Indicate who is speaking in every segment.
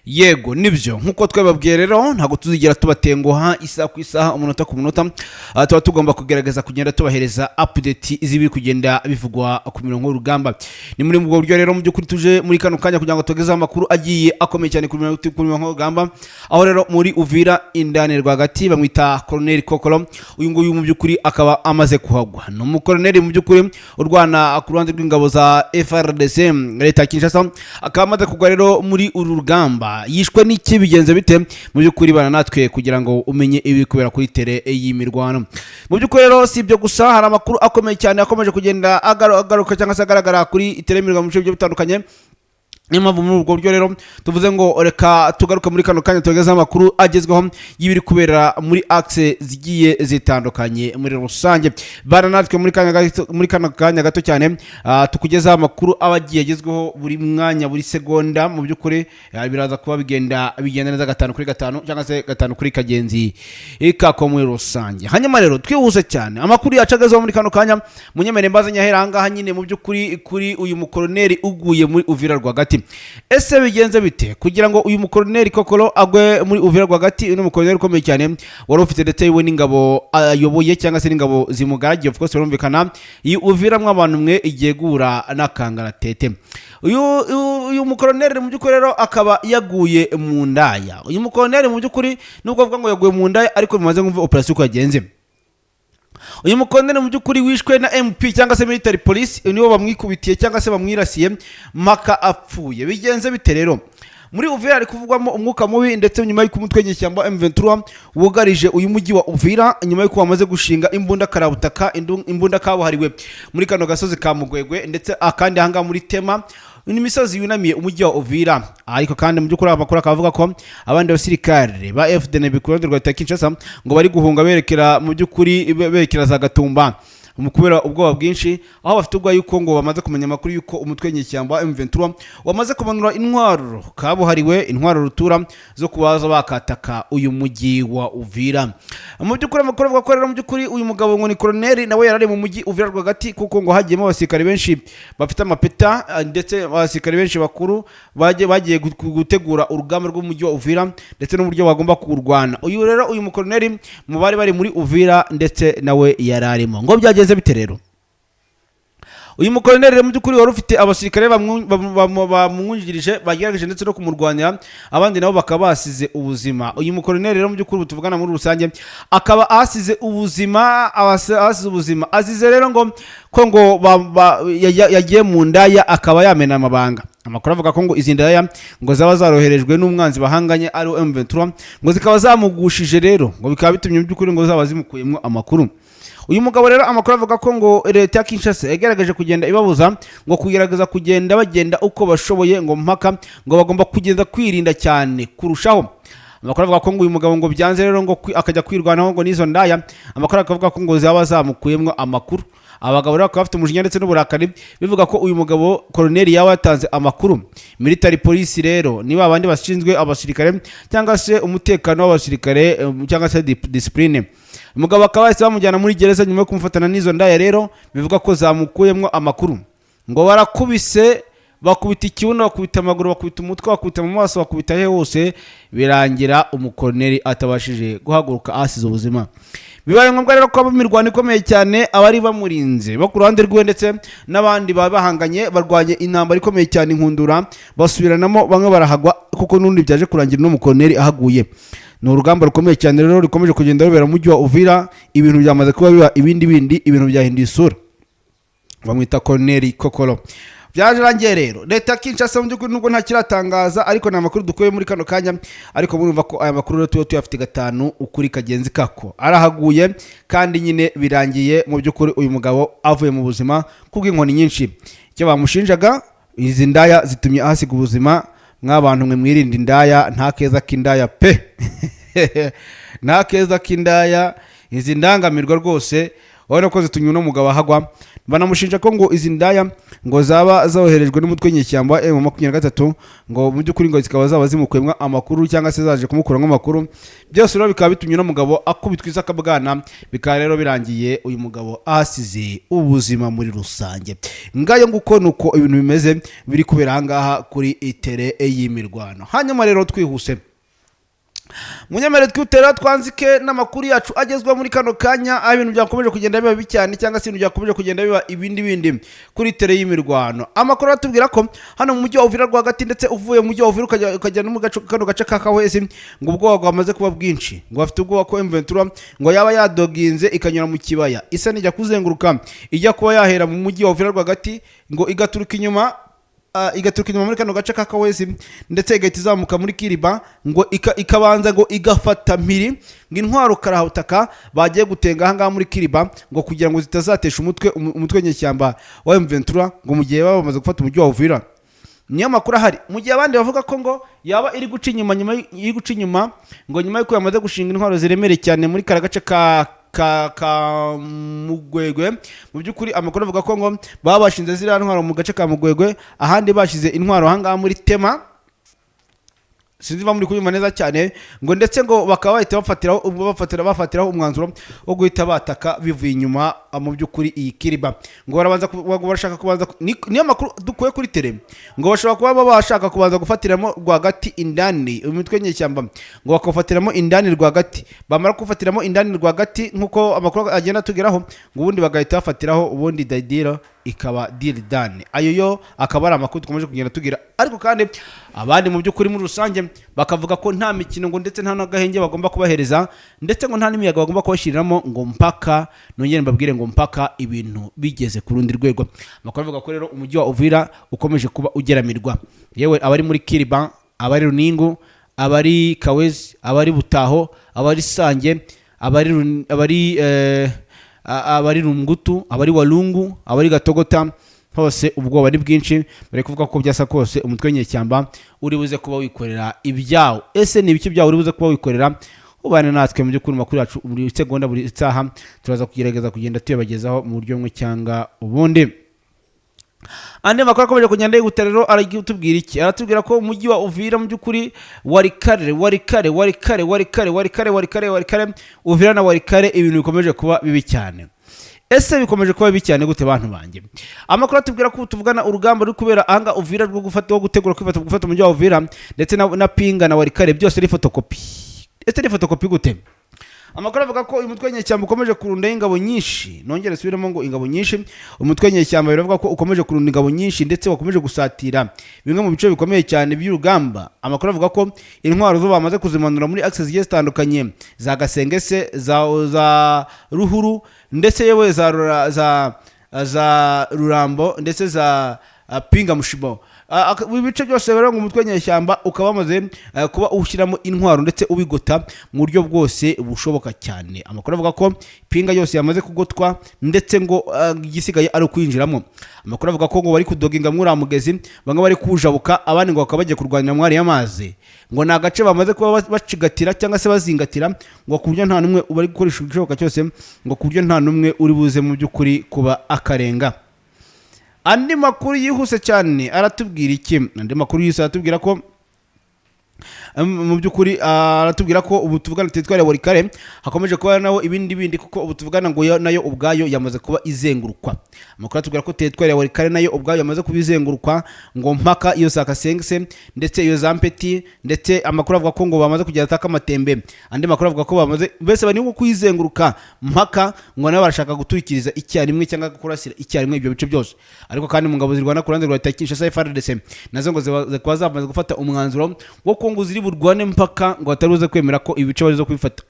Speaker 1: Yego nibyo nkuko twababwiye rero ntago tuzigera tubatenguha isaha ku isaha umunota ku munota. Tuba tugomba kugerageza kugenda tubahereza update zibiri kugenda bivugwa ku mirongo y'urugamba. Ni muri ubwo buryo rero mu byukuri tuje muri kano kanya kugira ngo tugeze amakuru agiye akomeye cyane ku mirongo y'urugamba. Aho rero muri Uvira indane rwagati bamwita Colonel Kokolo, uyu nguyu mu byukuri akaba amaze kuhagwa. No mu Colonel mu byukuri urwana ku ruhande rw'ingabo za FRDC leta Kinshasa, akaba amaze kugwa rero muri uru rugamba. Yishwe n'iki bigenze bite mu byukuri bana natwe kugira ngo umenye ibi kubera kuri tere y'imirwano. Mu byukuri rero si ibyo gusa, hari amakuru akomeye cyane akomeje kugenda agaruka cyangwa se agaragara kuri tere y'imirwano mu bice bitandukanye. Niyo mpamvu muri ubwo buryo rero tuvuze ngo reka tugaruka muri kano kanya tugeze amakuru agezweho y'ibiri kubera muri axe zigiye zitandukanye muri rusange. Bana natwe muri kano kanya gato cyane tukugeza amakuru abagiye agezweho buri mwanya buri segonda. Mu byukuri biraza kuba bigenda neza 5 kuri 5 cyangwa se 5 kuri kagenzi ikako muri rusange. Hanyuma rero twihuse cyane amakuru yacagazeho muri kano kanya. Munyemere mbaze nyaheranga hanyine mu byukuri kuri uyu mukoloneli uguye muri Uvira rwagati. Ese bigenze bite kugira ngo uyu mukoloneli Kokolo agwe muri Uvira rwagati? Uno mukoloneli ukomeye cyane wari ufite ndetse yiwe n'ingabo ayoboye cyangwa se n'ingabo zimugaragiye. Of course urumvikana iyi Uvira mw'abantu mwe igiye gura n'akangaratete. Uyu mukoloneli mu byukuri rero akaba yaguye mu ndaya. Uyu mukoloneli mu byukuri nubwo avuga ngo yaguye mu ndaya ariko bimaze kumva operation ko yagenze. Uyu mukoloneli mu byukuri wishwe na MP cyangwa se military police, nibo bamwikubitiye cyangwa se bamwirasiye maka apfuye. Bigenze bite rero? Muri Uvira ari kuvugwamo umwuka mubi ndetse nyuma y'uko umutwe w'inyeshyamba M23 wugarije uyu mujyi wa Uvira nyuma y'uko bamaze gushinga imbunda karabutaka, imbunda kabuhariwe muri kano gasozi ka Mugwegwe ndetse akandi hanga muri Tema n'imisozi yunamiye umujyi wa Uvira. Ariko kandi mu byukuri amakuru akavuga ko abandi basirikare ba FDN bikurundi rwa Kinshasa ngo bari guhunga berekera mu byukuri berekera za Gatumba umukubera ubwoba bwinshi, aho bafite ubwo yuko ngo bamaze kumenya amakuru yuko umutwe w'inyeshyamba M23 wamaze kumanura intwaro kabuhariwe, intwaro rutura zo kubaza bakataka uyu mujyi wa Uvira. Mu byukuri amakuru avuga ko rero mu byukuri uyu mugabo ngo ni Colonel nawe yarari mu mujyi Uvira rwagati kuko ngo hagiyemo abasirikare benshi bafite amapeta ndetse abasirikare benshi bakuru bagiye gutegura urugamba rw'umujyi wa Uvira ndetse n'uburyo bagomba kurwana. Uyu rero uyu mukoloneli mu bari muri Uvira ndetse nawe yararimo. Ngo byageze bite rero? Uyu mukoloneli mu byukuri wari ufite abasirikare bamwungirije bagerageje ndetse no kumurwanya, abandi nabo bakaba basize ubuzima. Uyu mukoloneli rero mu byukuri tuvugana muri rusange akaba asize ubuzima, azize rero ngo yagiye mu ndaya akaba yamena amabanga. Amakuru avuga ko ngo izi ndaya ngo zaba zaroherejwe n'umwanzi bahanganye ari M23 ngo zikaba zamugushije rero ngo bikaba bitumye mu byukuri ngo zaba zimukuyemo amakuru. Uyu mugabo rero amakuru avuga ko ngo leta ya Kinshasa yagaragaje kugenda ibabuza ngo kugerageza kugenda bagenda uko bashoboye ngo mpaka ngo bagomba kugenda kwirinda cyane kurushaho. Amakuru avuga ko ngo uyu mugabo ngo byanze rero ngo akajya kwirwanaho ngo nizo ndaya. Amakuru akavuga ko ngo zaba zamukuyemo amakuru. Abagabo rero bakaba bafite umujinya ndetse n'uburakari bivuga ko uyu mugabo Colonel yawe yatanze amakuru. Military police rero niba abandi bashinzwe abasirikare cyangwa se umutekano w'abasirikare cyangwa se discipline. Umugabo akaba yahise bamujyana muri gereza nyuma yo kumufatana n'izo ndaya rero bivuga ko zamukuyemo amakuru. Ngo barakubise bakubita ikibuno, bakubita amaguru, bakubita umutwe, bakubita mu maso, bakubita he hose birangira umukoloneli atabashije guhaguruka asize ubuzima. Bibaye ngombwa rero ko abamirwano ikomeye cyane abari bamurinze bo ku ruhande rwe ndetse n'abandi bahanganye barwanye intambara ikomeye cyane inkundura basubiranamo, bamwe barahagwa kuko n'undi byaje kurangira n'umukoloneli ahaguye. Ni urugamba rukomeye cyane rero rikomeje kugenda rubera mu mujyi wa Uvira. Ibintu byamaze kuba biba ibindi ibintu byahinduye isura. Bamwita Colonel Kokolo. Byarangiye rero leta Kinshasa mu byukuri nubwo nta kiratangaza ariko na makuru dukoye muri kano kanya, ariko murumva ko aya makuru rero tuyafite 5 ukuri kagenzi kako arahaguye kandi nyine birangiye mu byukuri uyu mugabo avuye mu buzima kubw'inkoni nyinshi. Icyo bamushinjaga izi ndaya zitumye ahasiga ubuzima. Mw'abantu mwe mwirinda indaya, nta keza k'indaya pe nta keza k'indaya, izi ndangamirwa rwose wabona ko zitumye uno mugabo ahagwa. Banamushinja ko ngo izi ndaya ngo zaba zoherejwe n'umutwe nyeshyamba M23 ngo mu by'ukuri ngo zikaba zaba zimukwemwa amakuru cyangwa se zaje kumukuramo amakuru. Byose rero bikaba bitumye uno mugabo akubitwa isaka bwana, bikaba rero birangiye uyu mugabo ahasize ubuzima muri rusange. Ngayo nguko nuko ibintu bimeze biri kubera ahangaha kuri itere y'imirwano. Hanyuma rero twihuse munyamere twitera twanzike n'amakuru yacu agezwa muri kano kanya, ibintu byakomeje kugenda biba bicyane cyangwa se ibintu byakomeje kugenda biba ibindi kuri tere y'imirwano. Amakuru atubwira ko hano mu mujyi wa Uvira rwagati ndetse uvuye mu mujyi wa Uvira ukajya no mu kano gace ka Kawezi ngo ubwoba bwamaze kuba bwinshi, ngo bafite ubwoba ko M23 ngo yaba yadoginze ikanyura mu kibaya isa nijya kuzenguruka ijya kuba yahera mu mujyi wa Uvira rwagati ngo igaturuka inyuma muri kano gace ka Kawezi ndetse igahita izamuka muri Kiriba ngo ikabanza ngo igafata mpiri ngo intwaro karahutaka bagiye gutenga ahangaha muri Kiriba ngo kugira ngo zitazatesha umutwe nyeshyamba wa M23 ngo mu gihe baba bamaze gufata umujyi wa Uvira. Niyo makuru ahari mu gihe abandi bavuga ko ngo yaba iri guca inyuma ngo nyuma y'uko yamaze gushinga intwaro ziremereye cyane muri kara gace ka Mugwegwe. Mu by'ukuri amakuru avuga ko ngo baba bashinze ziriya ntwaro mu gace ka Mugwegwe, ahandi bashize intwaro ahangaha muri Tema, sinzi muri kubyumva neza cyane ngo ndetse ngo bakaba bahita bafatiraho umwanzuro wo guhita bataka bivuye inyuma mu by'ukuri iyi Kiriba ngo barashaka kubanza. Niyo makuru dukuye kuri tere ngo bashobora kuba bashaka kubanza gufatiramo rwagati indani umutwe nyeshyamba ngo bakafatiramo indani rwagati, bamara kufatiramo indani rwagati nkuko amakuru agenda tugeraho ngo ubundi bagahita bafatiraho ubundi daidira ikaba deal done. Ayo yo akaba ari amakuru dukomeje kugenda tugira, ariko kandi abandi mu by'ukuri muri rusange bakavuga ko nta mikino ngo ndetse nta n'agahenge bagomba kubahereza ndetse ngo nta n'imiyaga bagomba kubashyiriramo ngo mpaka nongere mbabwire ngo mpaka ibintu bigeze ku rundi rwego. Amakuru avuga ko rero umujyi wa Uvira ukomeje kuba ugeramirwa, yewe abari muri Kiriba, abari Runingu, abari Kawezi, abari Butaho, abari Sange, abari Rungutu, abari Walungu, abari Gatogota, hose ubwoba ari bwinshi. Bari kuvuga ko byasa kose umutwe nyeshyamba uri buze kuba wikorera ibyawo. Ese ni ibiki byawo uri buze kuba wikorera? Ubane natwe mu by'ukuri makuru yacu buri segonda buri saha turaza kugerageza kugenda tuyabagezaho mu buryo bumwe cyangwa ubundi. Ande makuru akomeje kugenda yigutera rero aragitubwira iki? Aratubwira ko umujyi wa Uvira mu by'ukuri warikare Uvira na warikare ibintu bikomeje kuba bibi cyane. Ese bikomeje kuba bibi cyane gute bantu banjye? Amakuru atubwira ko tuvugana urugamba ruri kubera ahanga Uvira rwo gutegura gufata umujyi wa Uvira ndetse na Pinga na warikare byose ari fotokopi. Ese ni fotokopi gute? Amakuru avuga ko uyu mutwe nyeshyamba ukomeje kurunda ingabo nyinshi, nongere subiremo ngo ingabo nyinshi. Umutwe nyeshyamba biravuga ko ukomeje kurunda ingabo nyinshi ndetse wakomeje gusatira bimwe mu bice bikomeye cyane by'urugamba. Amakuru avuga ko intwaro zo bamaze kuzimanura muri access zigiye zitandukanye za Gasengese, za Ruhuru ndetse yewe za Rurambo ndetse za Pinga Mushibo. Ibice byose rero ngo umutwe nyeshyamba ukaba amaze kuba ushyiramo intwaro ndetse ubigota mu buryo bwose bushoboka cyane. Amakuru avuga ko Pinga yose yamaze kugotwa ndetse ngo igisigaye ari kwinjiramo. Amakuru avuga ko ngo bari kudoginga muri amugezi, bamwe bari kujabuka, abandi ngo bakaba bagiye kurwanira mwari y'amazi, ngo na gace bamaze kuba bacigatira cyangwa se bazingatira ngo ku buryo nta numwe bari gukoresha igishoboka cyose, ngo ku buryo nta numwe uri buze mu by'ukuri kuba akarenga. Andi makuru yihuse cyane aratubwira iki? Andi makuru yihuse aratubwira ko mu by'ukuri aratubwira ko ubu tuvugana tetware warikare hakomeje kuba naho ibindi kuko ubu tuvugana ngo nayo ubwayo yamaze kuba izengurukwa. Amakuru atubwira ko tetware warikare nayo ubwayo yamaze kubizengurukwa ngo mpaka iyo Sakasengse ndetse iyo Zampeti ndetse amakuru avuga ko ngo bamaze kugera ataka amatembe. Andi makuru avuga ko bamaze bese bari ngo kuyizenguruka mpaka ngo nayo barashaka guturikiriza icyarimwe cyangwa kurasira icyarimwe ibyo bice byose. Ariko kandi mu ngabo zirwana ku ruhande rwa Kinshasa FARDC nazo ngo zikaba zamaze gufata umwanzuro wo ngo ziri burwane mpaka ngo ataruze kwemera ko ibice barizo kwifata.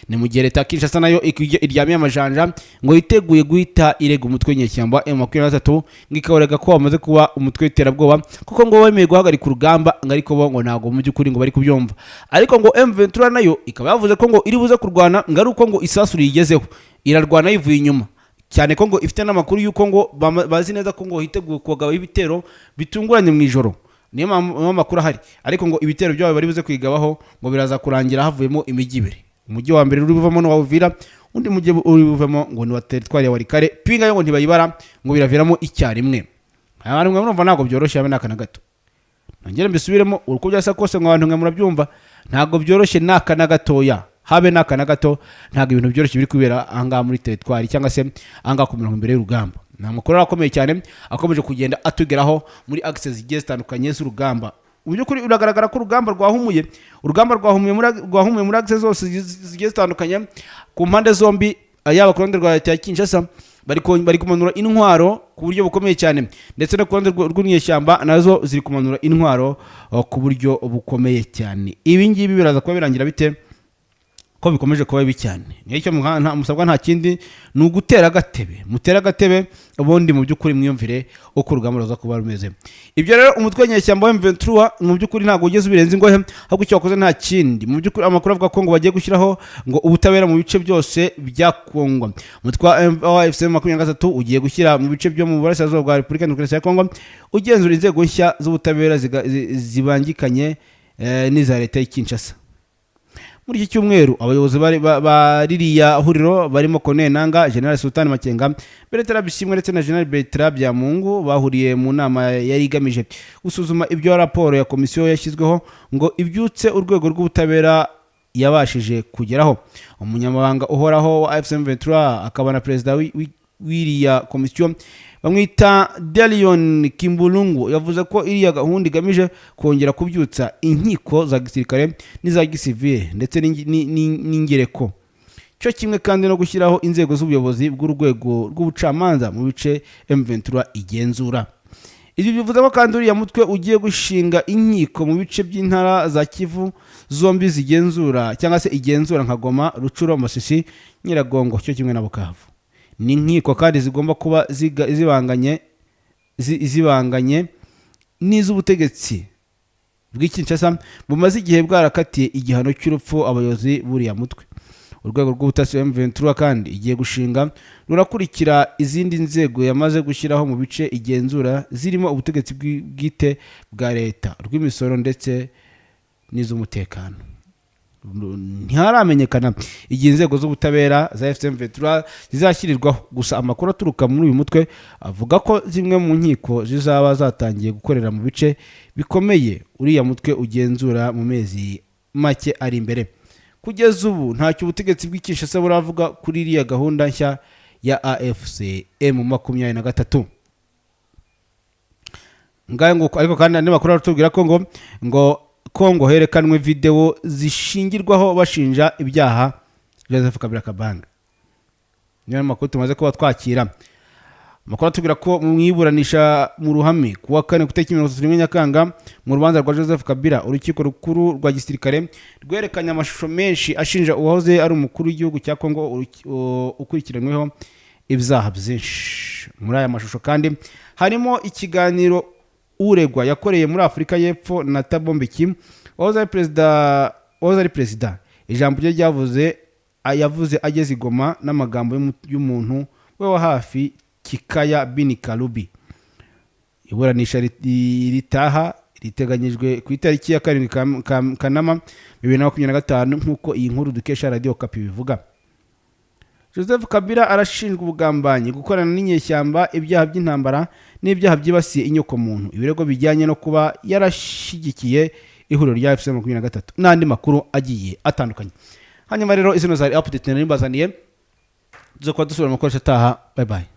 Speaker 1: Ni mu gihe leta Kinshasa nayo iryamiye amajanja ngo yiteguye guhita irega umutwe nyeshyamba M23 ngikaورega ko bamaze kuba umutwe w'iterabwoba kuko ngo wemeye guhagarika urugamba ariko bo ngo ntago mu by'ukuri ngo bari kubyumva. Ariko ngo M23 nayo ikaba yavuze ko ngo iri buze kurwana ngaruko ngo isasu rigezeho irarwana yivuye inyuma cyane ko ngo ifite n'amakuru yuko ngo bazi neza ko ngo hiteguye kugaba ibitero bitunguranye mu ijoro. Niyo makuru ahari, ariko ngo ibitero byabo bari buze kwigabaho ngo biraza kurangira havuyemo imijyi ibiri. Umujyi wa mbere uri buvamo no wa Uvira, undi mujye uri buvemo ngo ni wa teritwari ya Walikale, pinga yo ngo ntibayibara ngo biraviramo icyarimwe. Abantu mwe murumva ntabwo byoroshye habe n'aka na gato. Nongere mbisubiremo uko byasa kose ngo abantu mwe murabyumva ntabwo byoroshye n'aka na gatoya, habe n'aka na gato, ntabwo ibintu byoroshye biri kubera ahangaha muri teritwari cyangwa se ahangaha ku mirongo imbere y'urugamba. Nta makuru akomeye cyane akomeje kugenda atugeraho muri access zigiye zitandukanye z'urugamba. Mu by'ukuri uragaragara ko urugamba rwahumuye muri access zose zigiye zitandukanye ku mpande zombi, yaba ku ruhande rwa leta ya Kinshasa bari kumanura intwaro ku buryo bukomeye cyane, ndetse no ku ruhande rw'inyeshyamba nazo ziri kumanura intwaro ku buryo bukomeye cyane. Ibi ngibi biraza kuba birangira bite ko bikomeje kuba bibi cyane? Nicyo musabwa nta kindi ni ugutera agatebe ubundi mu by'ukuri mwiyumvire uko urugamba ruza kuba rumeze. Ibyo rero umutwe w'inyeshyamba wa M23 mu by'ukuri ntabwo ugeze ubirenze ingohe, ahubwo icyo wakoze nta kindi. Mu by'ukuri amakuru avuga ko ngo bagiye gushyiraho ngo ubutabera mu bice byose bya Kongo. Umutwe wa FCM23 ugiye gushyira mu bice byo mu burasirazuba bwa Repubulika Demokarasi ya Kongo ugenzura inzego nshya z'ubutabera zibangikanye n'iza leta ya Kinshasa. Muri iki cyumweru abayobozi baririya huriro barimo Colonel Nanga, General Sultan Makenga, Bertrand Bishimwe ndetse na General Bertrand Byamungu bahuriye mu nama yari igamije gusuzuma ibyo raporo ya komisiyo yashyizweho ngo ibyutse urwego rw'ubutabera yabashije kugeraho. Umunyamabanga uhoraho wa FCM23 akaba na perezida w'iriya komisiyo bamwita Dalion Kimbulungu yavuze ko iriya gahunda igamije kongera kubyutsa inkiko za gisirikare n'iza gisivile ndetse n'ingereko, cyo kimwe kandi no gushyiraho inzego z'ubuyobozi bw'urwego rw'ubucamanza mu bice M23 igenzura. Ibi bivuze ko kandi uriya mutwe ugiye gushinga inkiko mu bice by'intara za Kivu zombi zigenzura cyangwa se igenzura nka Goma, Rucuro, Masisi, Nyiragongo cyo kimwe na Bukavu. Ni inkiko kandi zigomba kuba zibanganye n'iz'ubutegetsi bw'Kinshasa bumaze igihe bwarakatiye igihano cy'urupfu abayobozi buriya mutwe. Urwego rw'ubutasi M23 kandi igiye gushinga rurakurikira izindi nzego yamaze gushyiraho mu bice igenzura zirimo ubutegetsi bwite bwa leta, rw'imisoro ndetse n'iz'umutekano. Ntiharamenyekana igihe inzego z'ubutabera za FCM23 zizashyirirwaho, gusa amakuru aturuka muri uyu mutwe avuga ko zimwe mu nkiko zizaba zatangiye gukorera mu bice bikomeye uriya mutwe ugenzura mu mezi make ari imbere. Kugeza ubu ntacyo ubutegetsi bw'Kinshasa buravuga kuri iriya gahunda nshya ya AFCM23. Ariko kandi andi makuru aratubwira ko ngo Kongo herekanwe video zishingirwaho bashinja ibyaha Joseph Kabila Kabanga. Niyo makuru tumaze kuba twakira. Amakuru atubwira ko mu iburanisha mu ruhame kuwa kane kutariki 31 Nyakanga mu rubanza rwa Joseph Kabila, urukiko rukuru rwa gisirikare rwerekanye amashusho menshi ashinja uwahoze ari umukuru w'igihugu cya Kongo ukurikiranweho ibyaha byinshi. Muri aya mashusho kandi harimo ikiganiro uregwa yakoreye muri Afurika y'Epfo na Thabo Mbeki wahoze ari perezida. Ijambo rye yavuze ageze i Goma n'amagambo y'umuntu we wa hafi Kikaya Bin Kalubi. Iburanisha ritaha riteganyijwe ku itariki ya 7 Kanama 2025 nk'uko iyi nkuru dukesha Radio Okapi bivuga. Joseph Kabila arashinjwa ubugambanyi, gukorana n'inyeshyamba, ibyaha by'intambara n'ibyaha byibasiye inyoko muntu. Ibirego bijyanye no kuba yarashigikiye ihuriro rya FCM23 n'andi makuru agiye atandukanye. Hanyuma rero izino zari update nari mbazaniye zo kwa dusubira mu koresha taha. Bye bye.